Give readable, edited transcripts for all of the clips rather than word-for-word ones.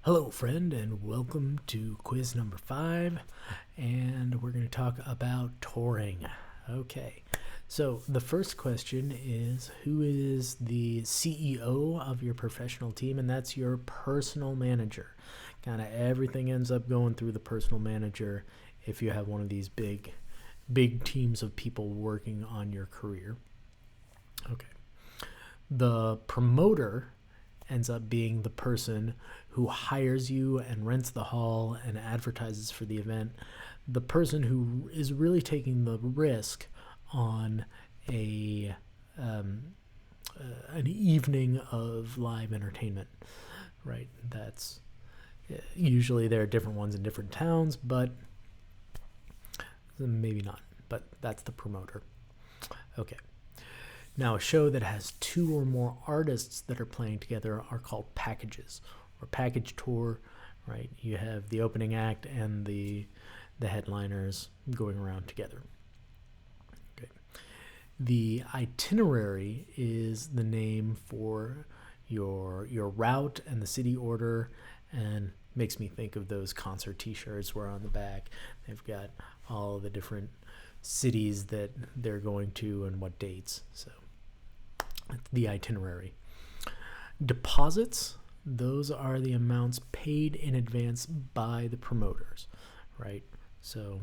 Hello, friend, and welcome to quiz number 5. And we're going to talk about touring. Okay, so the first question is, who is the CEO of your professional team? And that's your personal manager. Kind of everything ends up going through the personal manager if you have one of these big teams of people working on your career. Okay. The promoter ends up being the person who hires you and rents the hall and advertises for the event. The person who is really taking the risk on a an evening of live entertainment, right? That's usually there are different ones in different towns, but maybe not. But that's the promoter. Okay. Now, a show that has 2 or more artists that are playing together are called packages or package tour, right? You have the opening act and the headliners going around together. Okay. The itinerary is the name for your route and the city order, and makes me think of those concert t-shirts where on the back they've got all the different cities that they're going to and what dates. So the itinerary. Deposits, those are the amounts paid in advance by the promoters, right? So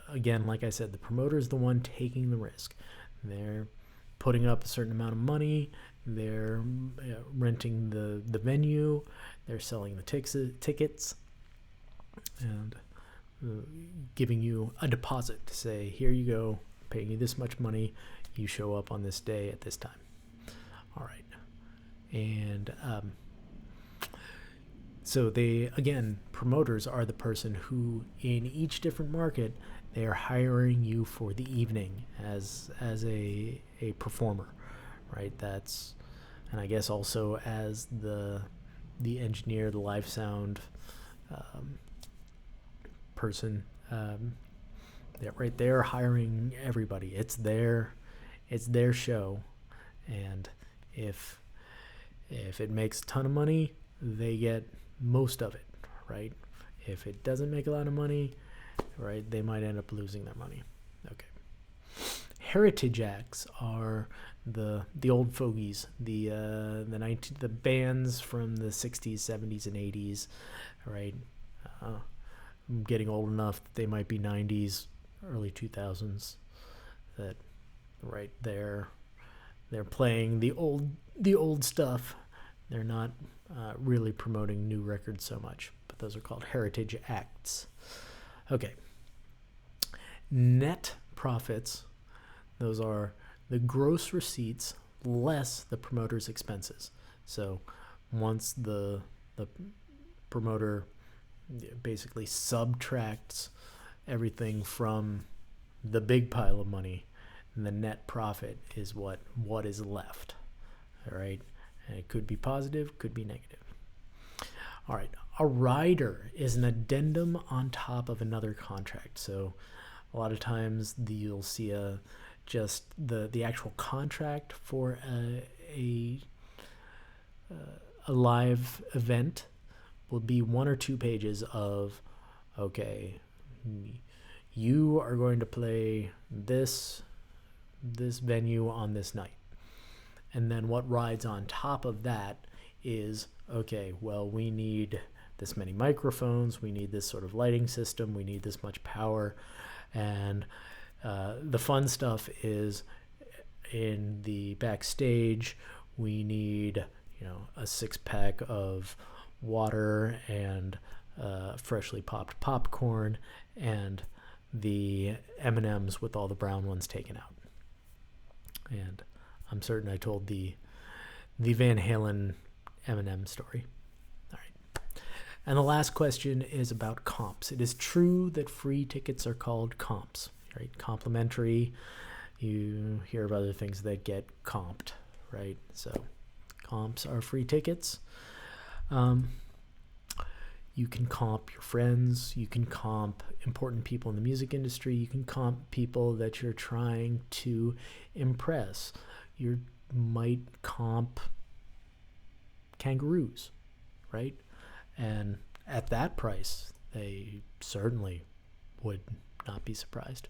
again, like I said, the promoter is the one taking the risk. They're putting up a certain amount of money, they're renting the venue, they're selling the tickets, and giving you a deposit to say, here you go, paying you this much money, you show up on this day at this time. All right. And so they, again, promoters are the person who in each different market, they are hiring you for the evening as a performer, right? That's, and I guess also as the engineer, the live sound person. Yeah, right. They're hiring everybody. It's their show, and if it makes a ton of money, they get most of it, right? If it doesn't make a lot of money, right, they might end up losing their money. Okay. Heritage acts are the old fogies, the bands from the 60s, 70s, and 80s, right? I'm getting old enough that they might be 90s, early 2000s. That, right, they're playing the old stuff. They're not really promoting new records so much, but those are called heritage acts. Okay. Net profits, those are the gross receipts less the promoter's expenses. So once the promoter basically subtracts everything from the big pile of money, and the net profit is what is left. All right. And it could be positive, could be negative. All right. A rider is an addendum on top of another contract. So a lot of times you'll see just the actual contract for a live event will be 1 or 2 pages of, okay, you are going to play this venue on this night. And then what rides on top of that is, okay, well, we need this many microphones, we need this sort of lighting system, we need this much power. And the fun stuff is in the backstage, we need, a 6-pack of water and freshly popped popcorn and the M&Ms with all the brown ones taken out. And I'm certain I told the Van Halen M&M story. All right. And the last question is about comps. It is true that free tickets are called comps, right? Complimentary. You hear of other things that get comped, right? So comps are free tickets. You can comp your friends. You can comp important people in the music industry. You can comp people that you're trying to impress. You might comp kangaroos, right? And at that price, they certainly would not be surprised.